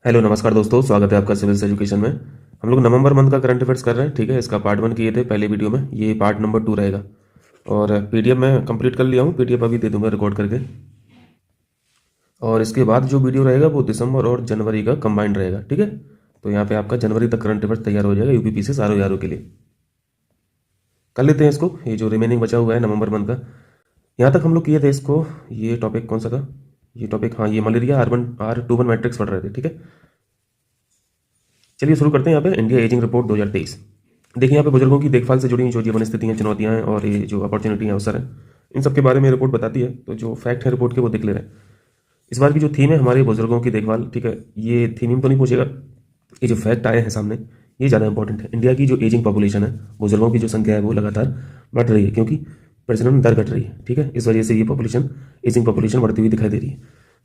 Hello नमस्कार दोस्तों, स्वागत है आपका सिविल्स एजुकेशन में। हम लोग नवंबर मंथ का करंट अफेयर्स कर रहे हैं। ठीक है, इसका पार्ट 1 किए थे पहले वीडियो में, ये पार्ट नंबर 2 रहेगा। और पीडीएफ मैं कंप्लीट कर लिया हूँ, पीडीएफ अभी दे दूंगा रिकॉर्ड करके। और इसके बाद जो वीडियो रहेगा वो दिसंबर और जनवरी का कंबाइंड रहेगा। ठीक है, तो यहाँ पे आपका जनवरी तक करंट अफेयर्स तैयार हो जाएगा यूपीपीसीएस आरओ के लिए। कर लेते हैं इसको, ये जो रिमेनिंग बचा हुआ है नवंबर मंथ का। यहाँ तक हम लोग किए थे इसको। ये टॉपिक कौन सा था? ये टॉपिक, हाँ, ये मलेरिया R21 मैट्रिक्स पढ़ रहे थे। ठीक है, चलिए शुरू करते हैं। यहाँ पे इंडिया एजिंग रिपोर्ट 2023। देखिए, यहाँ पे बुजुर्गों की देखभाल से जुड़ी जो जीवन स्थितियाँ, चुनौतियाँ हैं और ये जो अपॉर्चुनिटी है, अवसर है, इन सब के बारे में रिपोर्ट बताती है। तो जो फैक्ट है रिपोर्ट के वो देख ले रहे हैं। इस बार की जो थीम है हमारे बुजुर्गों की देखभाल। ठीक है, ये थीम तो नहीं पूछेगा, ये जो फैक्ट आए हैं सामने ये ज़्यादा इंपॉर्टेंट है। इंडिया की जो एजिंग पॉपुलेशन है, बुजुर्गों की जो संख्या है वो लगातार बढ़ रही है, क्योंकि प्रजनन दर घट रही है। ठीक है, इस वजह से ये पॉपुलेशन, एजिंग पॉपुलेशन बढ़ती हुई दिखाई दे रही है।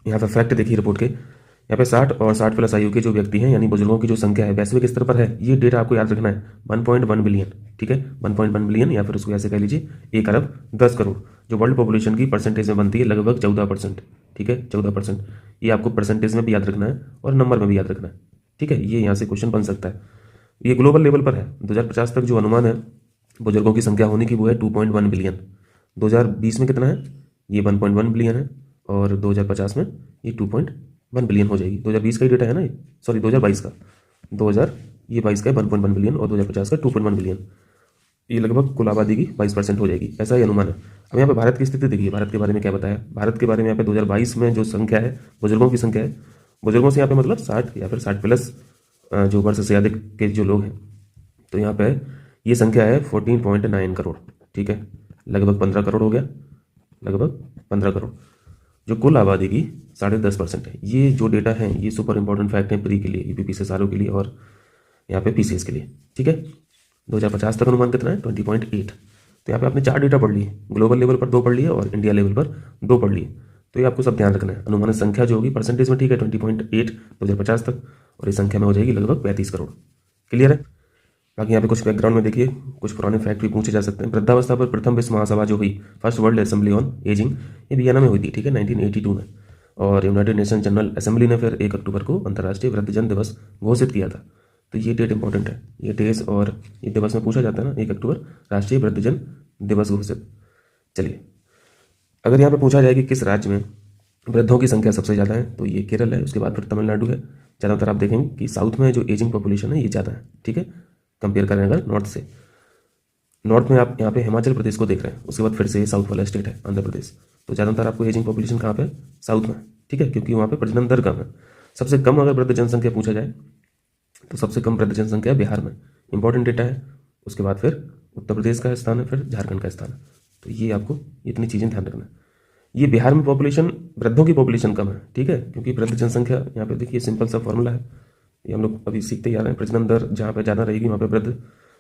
यहाँ पर फैक्ट देखिए रिपोर्ट के, यहाँ पे 60 और 60 प्लस आयु के जो व्यक्ति हैं, यानी बुजुर्गों की जो संख्या है वैश्विक स्तर पर है, ये डेटा आपको याद रखना है, 1.1 बिलियन। ठीक है, 1.1 बिलियन, या फिर उसको ऐसे कह लीजिए 1 अरब 10 करोड़, जो वर्ल्ड पॉपुलेशन की परसेंटेज में बनती है लगभग 14%। ठीक है, 14%। ये आपको परसेंटेज में भी याद रखना है और नंबर में भी याद रखना है। ठीक है, ये यहाँ से क्वेश्चन बन सकता है। ये ग्लोबल लेवल पर है। 2050 तक जो अनुमान है बुजुर्गों की संख्या होने की वो है 2.1 बिलियन। 2020 में कितना है? ये 1.1 बिलियन है। और 2050 में ये 2.1 बिलियन हो जाएगी। 2020 का ही डेटा है ना ये, सॉरी 2022 का। 2000 ये 22 का है 1.1 बिलियन, और 2050 का 2.1 बिलियन। ये लगभग कुल आबादी की 22% हो जाएगी, ऐसा ही अनुमान है। अब यहाँ पे भारत की स्थिति देखिए, भारत के बारे में क्या बताया। भारत के बारे में यहाँ पे 2022 में जो संख्या है, बुजुर्गों की संख्या है, बुजुर्गों से यहाँ पे मतलब 60 या फिर 60 प्लस जो वर्ष से अधिक के जो लोग हैं, तो यहाँ पे ये संख्या है 14.9 करोड़। ठीक है, लगभग 15 करोड़ हो गया, लगभग 15 करोड़, जो कुल आबादी की 10.5% है। ये जो डेटा है ये सुपर इंपॉर्टेंट फैक्ट है प्री के लिए, यूपीपीसीएस आरओ के लिए और यहाँ पे पीसीएस के लिए। ठीक है, 2050 तक अनुमान कितना है? 20.8। तो यहाँ पे आपने 4 डेटा पढ़ लिए, ग्लोबल लेवल पर 2 पढ़ लिए और इंडिया लेवल पर 2 पढ़ लिए। तो ये आपको सब ध्यान रखना है। अनुमानित संख्या जो होगी परसेंटेज में, ठीक है, 20.8 2050 तक, और इस संख्या में हो जाएगी लगभग 35 करोड़। क्लियर है? बाकी यहाँ पे कुछ बैकग्राउंड में देखिए, कुछ पुराने फैक्ट भी पूछे जा सकते हैं। वृद्धावस्था पर प्रथम विश्व महासभा जो हुई, first world assembly on ageing, ये वियना में हुई थी। ठीक है, 1982 में। और यूनाइटेड नेशन जनरल असेंबली ने फिर 1 अक्टूबर को अंतर्राष्ट्रीय वृद्धजन दिवस घोषित किया था। तो ये डेट इंपॉर्टेंट है, ये डेज और ये दिवस में पूछा जाता है ना, 1 अक्टूबर राष्ट्रीय वृद्धजन दिवस घोषित। चलिए, अगर यहाँ पे पूछा जाए कि किस राज्य में वृद्धों की संख्या सबसे ज़्यादा है, तो ये केरल है, उसके बाद फिर तमिलनाडु है। ज़्यादातर आप देखेंगे कि साउथ में जो एजिंग पॉपुलेशन है ये ज़्यादा है। ठीक है, कंपेयर करें अगर नॉर्थ से। नॉर्थ में आप यहाँ पे हिमाचल प्रदेश को देख रहे हैं, उसके बाद फिर से साउथ वाला स्टेट है आंध्र प्रदेश। तो ज़्यादातर आपको एजिंग पॉपुलेशन कहाँ पे? साउथ में। ठीक है, क्योंकि वहाँ पे प्रजनन दर कम है। सबसे कम अगर वृद्ध जनसंख्या पूछा जाए तो सबसे कम वृद्ध जनसंख्या बिहार में, इंपॉर्टेंट डेटा है। उसके बाद फिर उत्तर प्रदेश का स्थान है, फिर झारखंड का स्थान है। तो ये आपको इतनी चीज़ें ध्यान रखना है। ये बिहार में पॉपुलेशन, वृद्धों की पॉपुलेशन कम है। ठीक है, क्योंकि वृद्ध जनसंख्या, यहाँ पे देखिए सिंपल सा फॉर्मूला है, ये हम लोग अभी सीखते ही आ रहे हैं। प्रजनन दर जहाँ पे ज़्यादा रहेगी वहाँ पे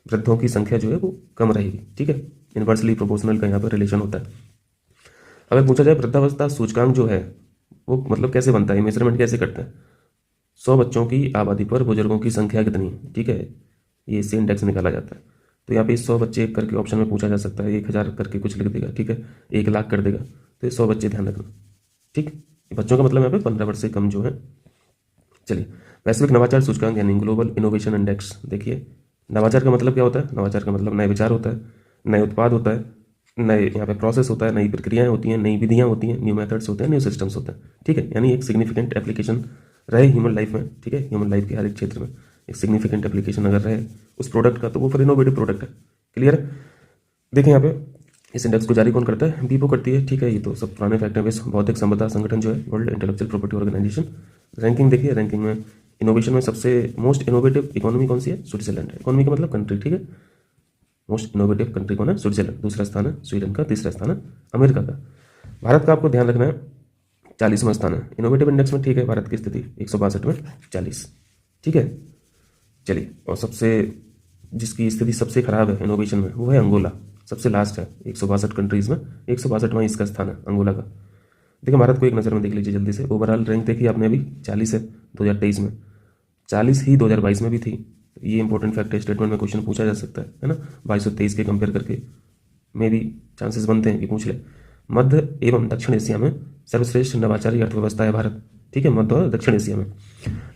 वृद्धों की संख्या जो है वो कम रहेगी। ठीक है, इन्वर्सली प्रोपोर्शनल का यहाँ पर रिलेशन होता है। अगर पूछा जाए वृद्धावस्था सूचकांक जो है वो मतलब कैसे बनता है, मेजरमेंट कैसे करते हैं? 100 बच्चों की आबादी पर बुजुर्गों की संख्या कितनी है? ठीक है, ये इससे इंडेक्स निकाला जाता है। तो यहाँ पे 100 बच्चे करके ऑप्शन में पूछा जा सकता है, 1000 करके कुछ लिख देगा। ठीक है, 1 लाख कर देगा, तो ये 100 बच्चे ध्यान रखना। ठीक, बच्चों का मतलब यहाँ पे 15 वर्ष से कम जो है। चलिए, वैश्विक नवाचार सूचकांक यानी ग्लोबल इनोवेशन इंडेक्स देखिए। नवाचार का मतलब क्या होता है? नवाचार का मतलब नए विचार होता है, नए उत्पाद होता है, नए यहाँ पे प्रोसेस होता है, नई प्रक्रियाएं होती हैं, नई विधियाँ होती हैं, न्यू मेथड्स होते हैं, न्यू सिस्टम्स होते हैं। ठीक है, यानी एक सिग्निफिकेंट एप्लीकेशन रहे ह्यूमन लाइफ में। ठीक है, ह्यूमन लाइफ के हर एक क्षेत्र में एक सिग्निफिकेंट एप्लीकेशन अगर रहे उस प्रोडक्ट का, तो वो फिर इनोवेटिव प्रोडक्ट है। क्लियर है? देखें यहाँ पे इस इंडेक्स को जारी कौन करता है? बीपो करती है। ठीक है, ये तो सब पुराने फैक्ट हैं। विश्व बौद्धिक संपदा संगठन जो है, world intellectual property organization. Ranking देखिए, रैंकिंग में इनोवेशन में सबसे मोस्ट इनोवेटिव इकोनॉमी कौन सी है? स्विट्जरलैंड है। इकोनॉमी का मतलब कंट्री। ठीक है, मोस्ट इनोवेटिव कंट्री कौन है? स्विट्जरलैंड। दूसरा स्थान है स्वीडन का, तीसरा स्थान है अमेरिका का। भारत का आपको ध्यान रखना है 40वां स्थान है इनोवेटिव इंडेक्स में। ठीक है, भारत की स्थिति 162 में 40। ठीक है, चलिए, और सबसे जिसकी स्थिति सबसे खराब है इनोवेशन में वो है अंगोला, सबसे लास्ट है 162 कंट्रीज़ में 162वां इसका स्थान है अंगोला का। देखिए, भारत को एक नज़र में देख लीजिए जल्दी से। ओवरऑल रैंक देखिए आपने, अभी 40 है 2023 में, 40 ही 2022 में भी थी। ये इंपॉर्टेंट फैक्ट है, स्टेटमेंट में क्वेश्चन पूछा जा सकता है ना, 22 और 23 के कंपेयर करके में भी चांसेस बनते हैं कि पूछ ले। मध्य एवं दक्षिण एशिया में सर्वश्रेष्ठ नवाचारी अर्थव्यवस्था है भारत। ठीक है, मध्य और दक्षिण एशिया में।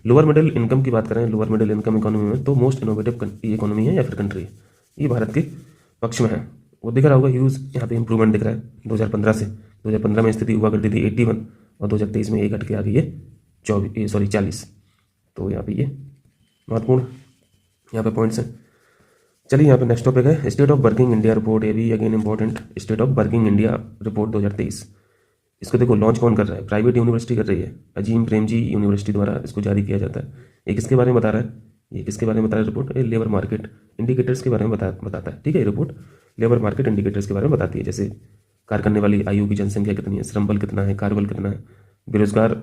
लोअर मिडिल इनकम की बात करें, लोअर मिडिल इनकम इकोनॉमी में तो मोस्ट इनोवेटिव इकोनॉमी है या फिर कंट्री है, ये भारत के पक्ष में है। वो दिख रहा होगा ह्यूज यहाँ पे इंप्रूवमेंट दिख रहा है 2015 से। 2015 में स्थिति हुआ करती थी 81 और 2023 में ये घट के आ गई है 40। तो यहाँ पे ये महत्वपूर्ण यहाँ पे पॉइंट्स हैं। चलिए यहाँ पे नेक्स्ट टॉपिक है state of working India report. ये भी again important, state of working India report 2023। इसको देखो लॉन्च कौन कर रहा है, प्राइवेट यूनिवर्सिटी कर रही है, अजीम प्रेमजी यूनिवर्सिटी द्वारा इसको जारी किया जाता है। ये किसके बारे में बता रहा है, ये किसके बारे में बता रहा है रिपोर्ट, ये लेबर मार्केट इंडिकेटर्स के बारे में बताता है। ठीक है, ये रिपोर्ट लेबर मार्केट इंडिकेटर्स के बारे में बताती है, जैसे कार्य करने वाली आयु की जनसंख्या कितनी है, श्रम बल कितना है, कार्यबल कितना है, बेरोजगार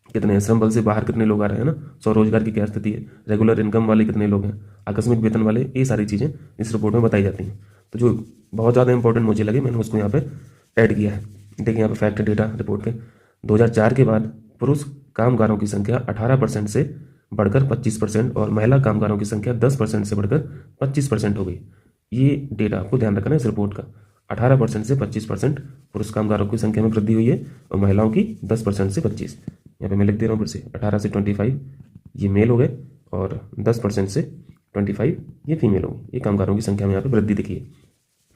कितने हैं, श्रम बल से बाहर कितने लोग आ रहे हैं ना, स्वरोजगार की क्या स्थिति है, रेगुलर इनकम वाले कितने लोग हैं, आकस्मिक वेतन वाले, ये सारी चीज़ें इस रिपोर्ट में बताई जाती हैं। तो जो बहुत ज़्यादा इंपॉर्टेंट मुझे लगे मैंने उसको यहाँ पे ऐड किया है। देखिए यहाँ पे फैक्ट डेटा रिपोर्ट के 2004 के बाद पुरुष कामगारों की संख्या 18% से बढ़कर 25% और महिला कामगारों की संख्या 10% से बढ़कर 25% हो गई। ये डेटा आपको ध्यान रखना है इस रिपोर्ट का। 18% से 25% पुरुष कामगारों की संख्या में वृद्धि हुई है और महिलाओं की 10% से 25। यहाँ पे मैं लिख दे रहा हूँ फिर से, 18 से 25 ये मेल हो गए और 10% से 25 ये फीमेल हो गई। ये कामगारों की संख्या में यहाँ पे वृद्धि दिखी है।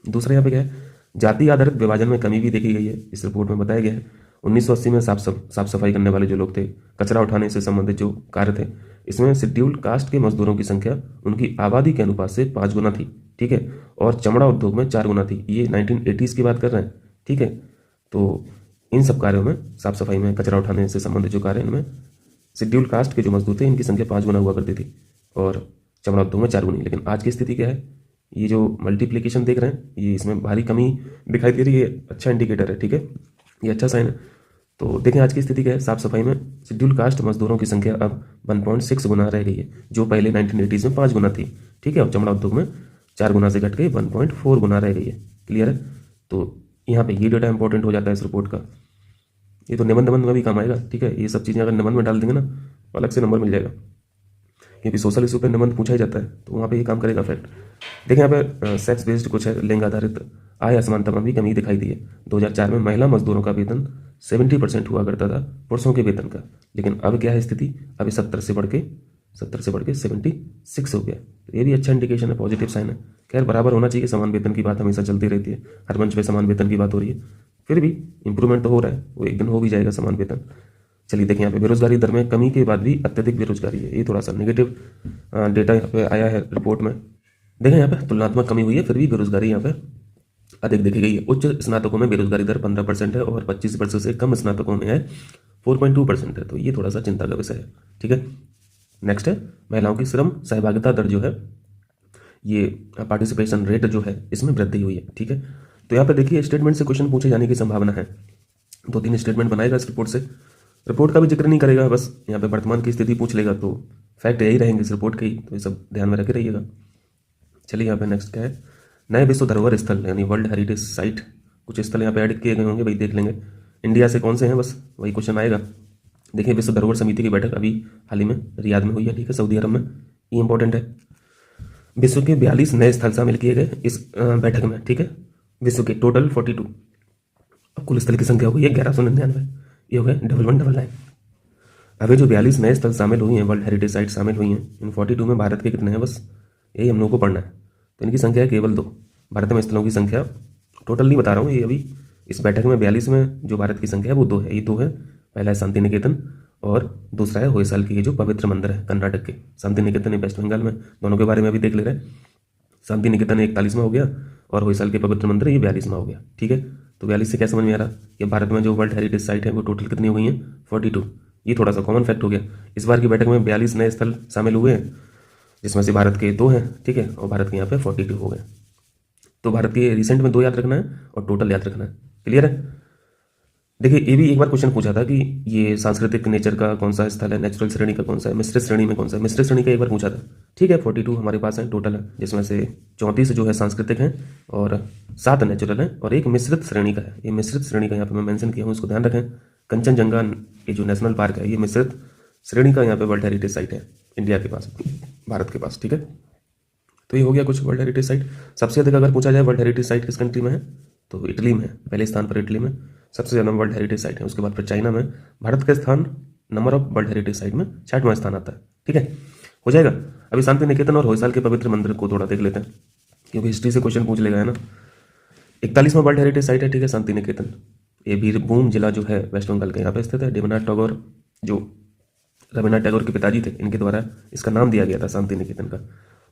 दूसरा यहाँ पे क्या है, जाति आधारित विभाजन में कमी भी देखी गई है, इस रिपोर्ट में बताया गया है। 1980 में साफ सफाई करने वाले जो लोग थे, कचरा उठाने से संबंधित जो कार्य थे, इसमें शेड्यूल कास्ट के मजदूरों की संख्या उनकी आबादी के अनुपात से 5 गुना थी। ठीक है, और चमड़ा उद्योग में 4 गुना थी। ये 1980s की बात कर रहे हैं। ठीक है, तो इन सब कार्यों में, साफ सफाई में, कचरा उठाने से संबंधित जो कार्य, इनमें शेड्यूल कास्ट के जो मजदूर थे इनकी संख्या 5 गुना हुआ करती थी और चमड़ा उद्योग में 4 गुनी। लेकिन आज की स्थिति क्या है, ये जो मल्टीप्लिकेशन देख रहे हैं ये इसमें भारी कमी दिखाई दे रही है। अच्छा इंडिकेटर है, ठीक है, ये अच्छा साइन है। तो देखें आज की स्थिति क्या है, साफ सफाई में शेड्यूल कास्ट मजदूरों की संख्या अब 1.6 गुना रह गई है, जो पहले 1980s में 5 गुना थी। ठीक है, और चमड़ा उद्योग में 4 गुना से घट के 1.4 गुना रह गई है। क्लियर है, तो यहाँ पे ये डेटा इंपॉर्टेंट हो जाता है इस रिपोर्ट का। ये तो निबंध में भी काम आएगा। ठीक है, ये सब चीज़ें अगर निबंध में डाल देंगे ना तो अलग से नंबर मिल जाएगा, क्योंकि सोशल इशू पे निबंध पूछा ही जाता है, तो वहाँ पे ये काम करेगा फैक्ट। देखिए यहाँ पे सेक्स बेस्ड कुछ है, लिंग आधारित आय असमानता में भी कमी दिखाई दी है। 2004 में महिला मजदूरों का वेतन 70% हुआ करता था पुरुषों के वेतन का, लेकिन अब क्या है स्थिति, अभी 70 से बढ़ के 76 हो गया। तो ये भी अच्छा इंडिकेशन है, पॉजिटिव साइन है। खैर बराबर होना चाहिए, समान वेतन की बात हमेशा चलती रहती है, हर मंच पे समान वेतन की बात हो रही है, फिर भी इंप्रूवमेंट तो हो रहा है, वो एक दिन हो भी जाएगा समान वेतन। चलिए देखिए यहाँ पे बेरोजगारी दर में कमी के बाद भी अत्यधिक बेरोजगारी है, ये थोड़ा सा नेगेटिव डेटा यहाँ पे आया है रिपोर्ट में। देखें यहाँ पे तुलनात्मक कमी हुई है, फिर भी बेरोजगारी यहाँ पे अधिक देखी गई है। उच्च स्नातकों में बेरोजगारी दर 15% है और 25 वर्ष से कम स्नातकों में है 4.2% है, तो ये थोड़ा सा चिंता का विषय है। ठीक है, नेक्स्ट है महिलाओं की श्रम सहभागिता दर जो है, ये पार्टिसिपेशन रेट जो है इसमें वृद्धि हुई है। ठीक है, तो यहाँ पे देखिए स्टेटमेंट से क्वेश्चन पूछे जाने की संभावना है। 2-3 स्टेटमेंट बनाएगा इस रिपोर्ट से, रिपोर्ट का भी जिक्र नहीं करेगा, बस यहाँ पे वर्तमान की स्थिति पूछ लेगा, तो फैक्ट यही रहेंगे इस रिपोर्ट के ही, तो ये सब ध्यान में रखे रहिएगा। चलिए यहाँ पे नेक्स्ट क्या है, नए विश्व धरोहर स्थल यानी वर्ल्ड हेरिटेज साइट, कुछ स्थल यहाँ पे ऐड किए गए होंगे, भाई देख लेंगे। इंडिया से कौन से हैं, बस वही क्वेश्चन आएगा। देखिए विश्व धरोहर समिति की बैठक अभी हाल ही में रियाद में हुई है, ठीक है, सऊदी अरब में, ये इंपॉर्टेंट है। विश्व के 42 नए स्थल शामिल किए गए इस बैठक में। ठीक है, विश्व के टोटल 42, अब कुल स्थल की संख्या हो गई है 1199, ये हो गए 1199। अभी जो 42 नए स्थल शामिल हुई हैं, वर्ल्ड हेरिटेज साइट शामिल हुई हैं, इन 42 में भारत के कितने हैं, बस यही हम लोगों को पढ़ना है। तो इनकी संख्या है केवल 2। भारत में स्थलों की संख्या टोटल नहीं बता रहा हूँ, ये अभी इस बैठक में 42 में जो भारत की संख्या है वो 2 है। ये 2 है, पहला है शांति निकेतन और दूसरा है होयसाल की ये जो पवित्र मंदिर है कर्नाटक के। शांति निकेतन है वेस्ट बंगाल में, दोनों के बारे में अभी देख ले रहे हैं। शांति निकेतन 41वां हो गया और होयसाल के पवित्र मंदिर ये 42वां हो गया। ठीक है, तो 42 से क्या समझ में आ रहा कि भारत में जो वर्ल्ड हेरिटेज साइट है वो टोटल कितनी हो गई हैं, 42। ये थोड़ा सा कॉमन फैक्ट हो गया। इस बार की बैठक में 42 नए स्थल शामिल हुए हैं, जिसमें से भारत के 2 हैं। ठीक है, और भारत के यहाँ पे 42 हो गए। तो भारत के रिसेंट में 2 याद रखना है और टोटल याद रखना है। क्लियर है। देखिए ये भी एक बार क्वेश्चन पूछा था कि ये सांस्कृतिक नेचर का कौन सा स्थल है, नेचुरल श्रेणी का कौन सा है, मिश्रित श्रेणी में कौन सा है। मिश्रित श्रेणी का एक बार पूछा था। ठीक है, 42 हमारे पास है टोटल है, जिसमें से 34 जो है सांस्कृतिक हैं और 7 नेचुरल हैं और एक मिश्रित श्रेणी का है। ये मिश्रित श्रेणी का यहाँ पे मैं मेंशन किया हूँ, इसको ध्यान रखें। कंचनजंगा ये जो नेशनल पार्क है ये मिश्रित श्रेणी का यहाँ पे वर्ल्ड हेरिटेज साइट है इंडिया के पास, भारत के पास। ठीक है, तो ये हो गया कुछ वर्ल्ड हेरिटेज साइट। सबसे अधिक अगर पूछा जाए वर्ल्ड हेरिटेज साइट किस कंट्री में है, तो इटली में है, पहले स्थान पर इटली में सबसे ज़्यादा वर्ल्ड हेरिटेज साइट है। उसके बाद फिर चाइना में। भारत का स्थान number of world heritage site में 60वां स्थान आता है। ठीक है, हो जाएगा। अभी शांति निकेतन और होयसाल के पवित्र मंदिर को थोड़ा देख लेते हैं, क्योंकि हिस्ट्री से क्वेश्चन पूछ लेगा, है ना। 41वां वर्ल्ड हेरिटेज साइट है, ठीक है, शांति निकेतन। ये बीरभूम जिला जो है वेस्ट बंगाल के यहाँ पे स्थित है। रविन्द्रनाथ टैगोर, जो रविन्द्रनाथ टैगोर के पिताजी थे, इनके द्वारा इसका नाम दिया गया था शांति निकेतन का।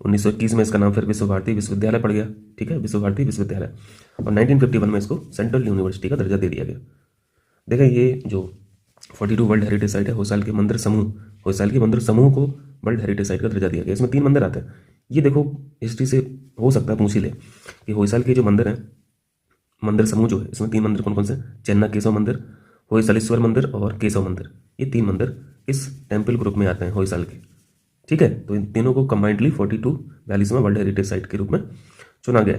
1921 में इसका नाम फिर विश्व भारती विश्वविद्यालय पड़ गया। ठीक है, विश्व भारती विश्वविद्यालय। और 1951 में इसको सेंट्रल यूनिवर्सिटी का दर्जा दे दिया गया। देखें, ये जो 42 वर्ल्ड हेरिटेज साइट है, होयसाल के मंदिर समूह, होयसाल के मंदिर समूह को वर्ल्ड हेरिटेज साइट का दर्जा दिया गया। इसमें 3 मंदिर आते हैं। ये देखो, हिस्ट्री से हो सकता है पूछ ही ले कि होयसाल के जो मंदिर हैं, मंदिर समूह जो है, इसमें 3 मंदिर कौन कौन से, चेन्नई केशव मंदिर, होयसालेश्वर मंदिर और केशव मंदिर। ये 3 मंदिर इस टेम्पल ग्रुप में आते हैं होयसाल के। ठीक है, तो इन तीनों को कंबाइंडली 42वां वर्ल्ड हेरिटेज साइट के रूप में चुना गया।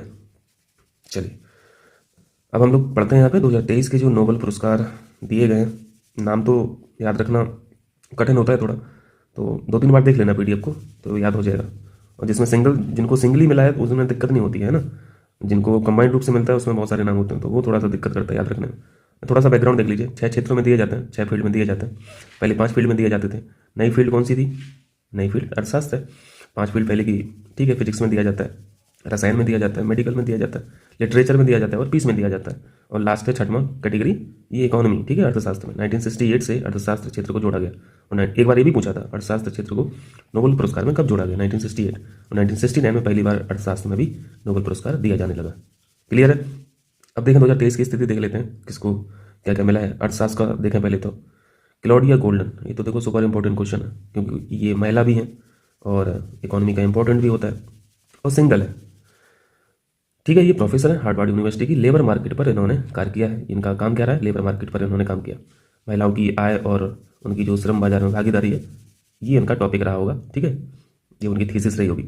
चलिए, अब हम लोग पढ़ते हैं यहाँ पे 2023 के जो नोबेल पुरस्कार दिए गए हैं। नाम तो याद रखना कठिन होता है थोड़ा, तो 2-3 बार देख लेना पीडीएफ को, तो याद हो जाएगा। और जिसमें जिनको सिंगली मिला है उसमें दिक्कत नहीं होती है ना, जिनको कंबाइंड रूप से मिलता है उसमें बहुत सारे नाम होते हैं, तो वो थोड़ा सा दिक्कत करता है याद रखने में। थोड़ा सा बैकग्राउंड देख लीजिए। 6 क्षेत्रों में दिए जाते हैं, 6 फील्ड में दिए जाते हैं। पहले 5 फील्ड में दिए जाते थे। नई फील्ड कौन सी थी? नई फील्ड अर्थशास्त्र है। 5 फील्ड पहले की, ठीक है, फिजिक्स में दिया जाता है, रसायन में दिया जाता है, मेडिकल में दिया जाता है, लिटरेचर में दिया जाता है और पीस में दिया जाता है। और लास्ट है 6वां कैटेगरी, ये इकोनॉमी, ठीक है, अर्थशास्त्र में। 1968 से अर्थशास्त्र क्षेत्र को जोड़ा गया। और एक बार ये भी पूछा था, अर्थशास्त्र क्षेत्र को नोबेल पुरस्कार में कब जोड़ा गया? 1968। और 1969 में पहली बार अर्थशास्त्र में भी नोबेल पुरस्कार दिया जाने लगा। क्लियर है? अब देखें 2023 की स्थिति देख लेते हैं, किसको क्या क्या मिला है। अर्थशास्त्र का देखें पहले तो, क्लॉडिया गोल्डन, ये तो देखो सुपर इंपॉर्टेंट क्वेश्चन है, क्योंकि ये महिला भी हैं और इकोनॉमी का इंपॉर्टेंट भी होता है और सिंगल है। ठीक है, ये प्रोफेसर है हार्वर्ड यूनिवर्सिटी की। लेबर मार्केट पर इन्होंने कार्य किया है। इनका काम क्या रहा है? लेबर मार्केट पर इन्होंने काम किया। महिलाओं की आय और उनकी जो श्रम बाजार में भागीदारी है, ये इनका टॉपिक रहा होगा। ठीक है, ये उनकी थीसिस रही होगी।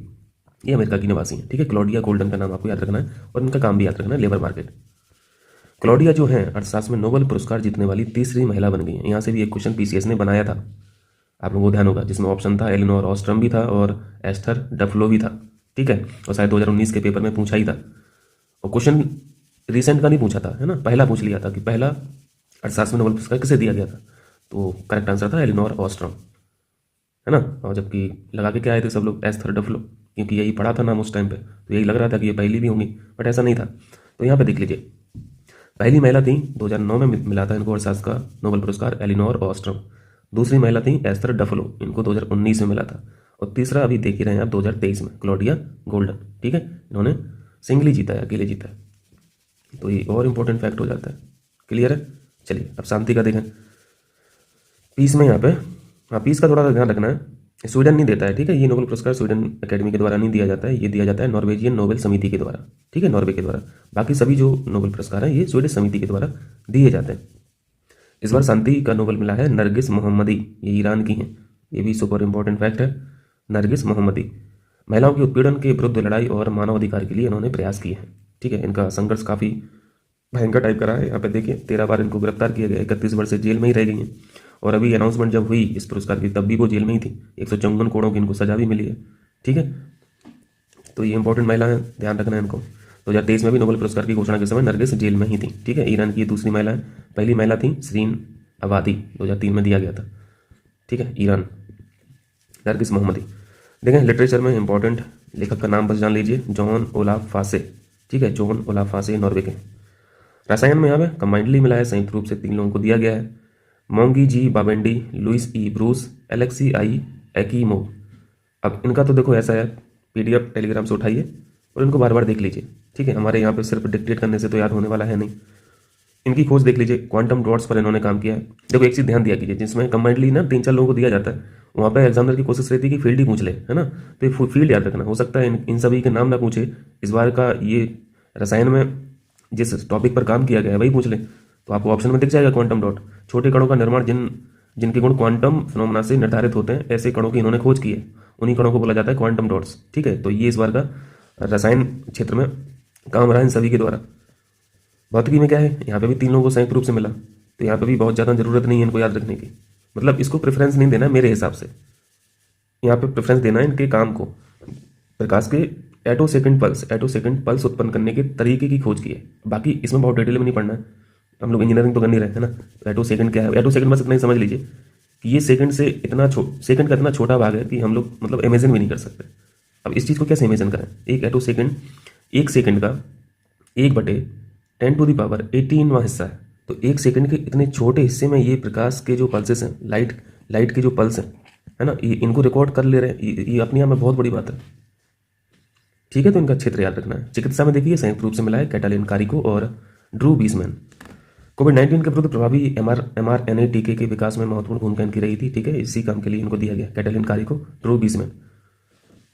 ये अमेरिका की निवासी हैं। ठीक है, क्लॉडिया गोल्डन का नाम आपको याद रखना है और इनका काम भी याद रखना है, लेबर मार्केट। क्लॉडिया जो है अर्थशास्त्र में नोबेल पुरस्कार जीतने वाली तीसरी महिला बन गई है। यहाँ से भी एक क्वेश्चन पीसीएस ने बनाया था, आप लोगों को ध्यान होगा, जिसमें ऑप्शन था एलिनोर ऑस्ट्रम भी था और एस्थर डफलो भी था। ठीक है, और शायद 2019 के पेपर में पूछा ही था। और क्वेश्चन रिसेंट का नहीं पूछा था, है ना, पहला पूछ लिया था कि पहला अर्थशास्त्र में नोबेल पुरस्कार किसे दिया गया था, तो करेक्ट आंसर था एलिनोर ऑस्ट्रम, है ना। और जबकि लगा के क्या आए थे सब लोग, एस्थर डफलो, क्योंकि यही पढ़ा था नाम उस टाइम पे, तो यही लग रहा था कि ये पहली भी होंगी, बट ऐसा नहीं था। तो यहाँ पे देख लीजिए, पहली महिला थी 2009 में मिला था इनको अर्थशास्त्र का नोबेल पुरस्कार, एलिनोर ऑस्ट्रम। दूसरी महिला थी एस्थर डफलो, इनको 2019 में मिला था। और तीसरा अभी देख ही रहे हैं आप 2023 में, क्लॉडिया गोल्डन। ठीक है, इन्होंने सिंगली जीता है, अकेले जीता है, तो ये और इंपॉर्टेंट फैक्ट हो जाता है। क्लियर है? चलिए, अब शांति का देखें। पीस में यहाँ पे, हाँ, पीस का थोड़ा सा ध्यान रखना है, स्वीडन नहीं देता है। ठीक है, ये नोबेल पुरस्कार स्वीडन एकेडमी के द्वारा नहीं दिया जाता है, ये दिया जाता है नॉर्वेजियन नोबेल समिति के द्वारा। ठीक है, नॉर्वे के द्वारा। बाकी सभी जो नोबेल पुरस्कार हैं ये स्वीडिश समिति के द्वारा दिए जाते हैं। इस बार शांति का नोबेल मिला है नरगिस मोहम्मदी, ये ईरान की हैं। ये भी सुपर इंपॉर्टेंट फैक्ट है, नरगिस मोहम्मदी। महिलाओं के उत्पीड़न के विरुद्ध लड़ाई और मानवाधिकार के लिए इन्होंने प्रयास किए हैं। ठीक है, इनका संघर्ष काफ़ी भयंकर टाइप का रहा है। यहाँ पे देखिए 13 बार इनको गिरफ्तार किया गया, 31 वर्ष से जेल में ही रह गई हैं। और अभी अनाउंसमेंट जब हुई इस पुरस्कार की, तब भी वो जेल में ही थी। 154 करोड़ की इनको सजा भी मिली है। ठीक है, तो ये इंपॉर्टेंट महिला है, ध्यान रखना है इनको। 2023 में भी नोबेल पुरस्कार की घोषणा के समय नरगिस जेल में ही थी। ठीक है, ईरान की दूसरी महिला है। पहली महिला थी शरीन अबादी, 2003 में दिया गया था। ठीक है, ईरान, नरगिस मोहम्मदी। देखें लिटरेचर में इंपॉर्टेंट लेखक का नाम बस जान लीजिए, जॉन ओलाफ फासे। ठीक है, जॉन ओलाफ फासे नॉर्वे के। रसायन में यहाँ पे कंबाइंडली मिला है, संयुक्त रूप से 3 लोगों को दिया गया है, मोंगी जी बाबेंडी, लुइस ई ब्रूस, एलेक्सी आई एक्कीमोव। अब इनका तो देखो ऐसा है, पीडीएफ टेलीग्राम से उठाइए और इनको बार बार देख लीजिए। ठीक है, हमारे यहाँ पे सिर्फ डिक्टेट करने से तो याद होने वाला है नहीं। इनकी खोज देख लीजिए, क्वांटम डॉट्स पर इन्होंने काम किया है। देखो एक चीज़ ध्यान दिया कीजिए, जिसमें कंबाइंडली ना 3-4 लोगों को दिया जाता है, वहाँ पे एग्जामिनर की कोशिश रहती है कि फील्ड ही पूछ ले, है ना। तो ये फील्ड याद रखना, हो सकता है इन सभी के नाम ना पूछे। इस बार का ये रसायन में जिस टॉपिक पर काम किया गया है वही पूछ ले, तो आपको ऑप्शन में दिख जाएगा क्वांटम डॉट। छोटे कणों का निर्माण जिनके गुण क्वांटम फिनोमेना से निर्धारित होते हैं, ऐसे कणों की इन्होंने खोज की है, उन्हीं कणों को बोला जाता है क्वांटम डॉट्स। ठीक है, तो ये इस बार का रसायन क्षेत्र में काम रहा इन सभी के द्वारा। भौतिकी में क्या है, यहाँ पे भी 3 लोगों को संयुक्त रूप से मिला, तो यहाँ पे भी बहुत ज़्यादा जरूरत नहीं है इनको याद रखने की। मतलब इसको प्रेफरेंस नहीं देना मेरे हिसाब से, यहाँ पे प्रेफरेंस देना है इनके काम को। प्रकाश के एटो सेकंड पल्स उत्पन्न करने के तरीके की खोज की है। बाकी इसमें बहुत डिटेल में नहीं पढ़ना है, हम लोग इंजीनियरिंग तो कर नहीं रहे हैं ना। एटो सेकंड क्या है, एटो सेकंड बस इतना ही समझ लीजिए कि ये सेकंड से सेकंड का इतना छोटा भाग है कि हम लोग मतलब इमेजिन भी नहीं कर सकते। अब इस चीज़ को कैसे इमेजिन करें? एक एटो सेकंड, एक सेकंड का 1/10⁻18वां हिस्सा है। तो एक सेकंड के इतने छोटे हिस्से में ये प्रकाश के जो पल्सेस हैं, लाइट के जो पल्स हैं, है ना, ये इनको रिकॉर्ड कर ले रहे हैं। ये अपने आप में बहुत बड़ी बात है। ठीक है, तो इनका क्षेत्र याद रखना है। चिकित्सा में देखिए संयुक्त रूप से मिला है कैटालिन कारिको और ड्रू बीसमैन। कोविड-19 के विरुद्ध प्रभावी mRNA टीके के विकास में महत्वपूर्ण भूमिका इनकी रही थी। ठीक है, इसी काम के लिए इनको दिया गया कैटालिन कारिको, ड्रू बीसमैन।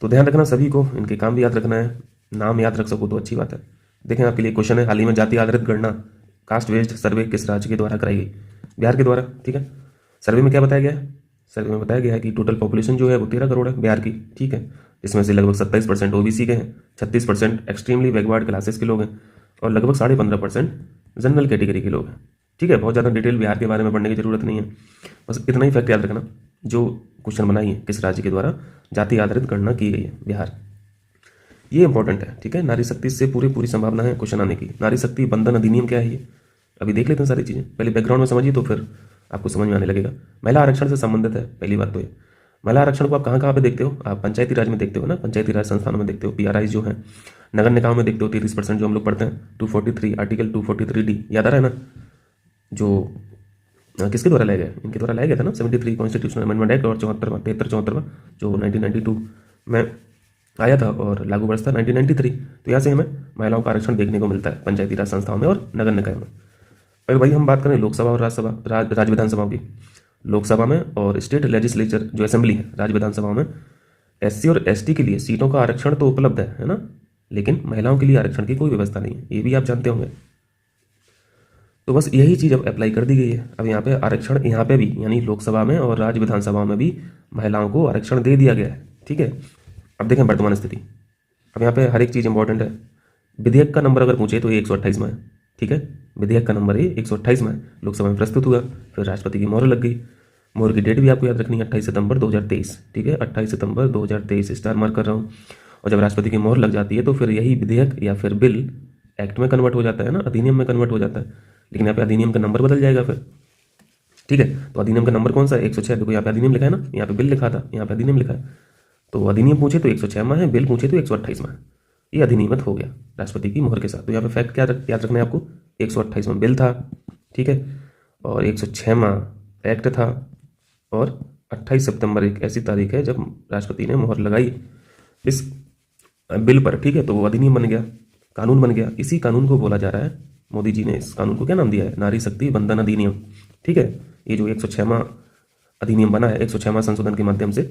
तो ध्यान रखना सभी को, इनके काम भी याद रखना है। नाम याद रख सको तो अच्छी बात है। देखें आपके लिए क्वेश्चन है, हाल ही में जाति आधारित गणना कास्ट बेस्ड सर्वे किस राज्य के द्वारा कराई गई? बिहार के द्वारा। ठीक है, सर्वे में क्या बताया गया है? सर्वे में बताया गया है कि टोटल पॉपुलेशन जो है वो 13 करोड़ है बिहार की। ठीक है, इसमें से लगभग 27% ओबीसी के हैं, 36% एक्सट्रीमली बैकवर्ड क्लासेस के लोग हैं और लगभग 15.5% जनरल कैटेगरी के लोग हैं। ठीक है, बहुत ज़्यादा डिटेल बिहार के बारे में पढ़ने की जरूरत नहीं है, बस इतना ही फैक्ट याद रखना जो क्वेश्चन बनाई है किस राज्य के द्वारा जाति आधारित गणना की गई है? बिहार। ये इंपॉर्टेंट है। ठीक है, नारी शक्ति से पूरी संभावना है क्वेश्चन आने की। नारी शक्ति बंधन अधिनियम क्या है ये अभी देख लेते हैं सारी चीज़ें। पहले बैकग्राउंड में समझिए तो फिर आपको समझ में आने लगेगा। महिला आरक्षण से संबंधित है पहली बात तो ये। महिला आरक्षण को आप कहाँ पे देखते हो? आप पंचायती राज में देखते हो ना, पंचायती राज संस्थानों में देखते हो, पीआरआई जो है। नगर निकायों में देखते हो 33% जो हम लोग पढ़ते हैं, 243 आर्टिकल 243D याद आ रहा है ना, जो किसके द्वारा लाया गया? इनके द्वारा लाया गया था ना, 73 कॉन्स्टिट्यूशनल अमेंडमेंट एक्ट और 74वां जो 1992 में आया था और लागू वर्ष था 1993। तो यहाँ से हमें महिलाओं का आरक्षण देखने को मिलता है पंचायती राज संस्थाओं में और नगर निकायों में। अगर भाई हम बात करें लोकसभा और राज्य विधानसभाओं की, लोकसभा में और स्टेट लेजिस्लेचर जो असेंबली है राज्य विधानसभाओं में एससी और एसटी के लिए सीटों का आरक्षण तो उपलब्ध है ना, लेकिन महिलाओं के लिए आरक्षण की कोई व्यवस्था नहीं है, ये भी आप जानते होंगे। तो बस यही चीज़ अब अप्लाई कर दी गई है। अब यहाँ पे आरक्षण यहाँ पे भी यानी लोकसभा में और राज्य विधानसभाओं में भी महिलाओं को आरक्षण दे दिया गया है। ठीक है, अब देखें वर्तमान स्थिति। अब यहाँ पे हर एक चीज़ इंपॉर्टेंट है। विधेयक का नंबर अगर पूछे तो ये 128 में है। ठीक है, विधेयक का नंबर ये 128 में लोकसभा में प्रस्तुत हुआ, फिर राष्ट्रपति की मोहर लग गई। मोहर की डेट भी आपको याद रखनी है, 28 सितंबर 2023। ठीक है, 28 सितंबर 2023 स्टार मार्क कर रहा हूँ। और जब राष्ट्रपति की मोहर लग जाती है तो फिर यही विधेयक या फिर बिल एक्ट में कन्वर्ट हो जाता है ना, अधिनियम में कन्वर्ट हो जाता है। लेकिन यहाँ पे अधिनियम का नंबर बदल जाएगा फिर। ठीक है, तो अधिनियम का नंबर कौन सा है? 106। देखो यहाँ पे अधिनियम लिखा है ना, यहाँ पे बिल लिखा था, यहाँ पे अधिनियम लिखा है। तो अधिनियम पूछे तो 106 में है, बिल पूछे तो 128 में है। ये अधिनियमित हो गया राष्ट्रपति की मोहर के साथ। तो यहाँ पे फैक्ट क्या याद रखना है आपको? 128 में बिल था, ठीक है, और 106 एक्ट था, और 28 सितंबर एक ऐसी तारीख है जब राष्ट्रपति ने मोहर लगाई इस बिल पर। ठीक है, तो वो अधिनियम बन गया, कानून बन गया। इसी कानून को बोला जा रहा है, मोदी जी ने इस कानून को क्या नाम दिया है? नारी शक्ति बंधन अधिनियम। ठीक है, ये जो 106वां अधिनियम बना है, 106वां संशोधन के माध्यम से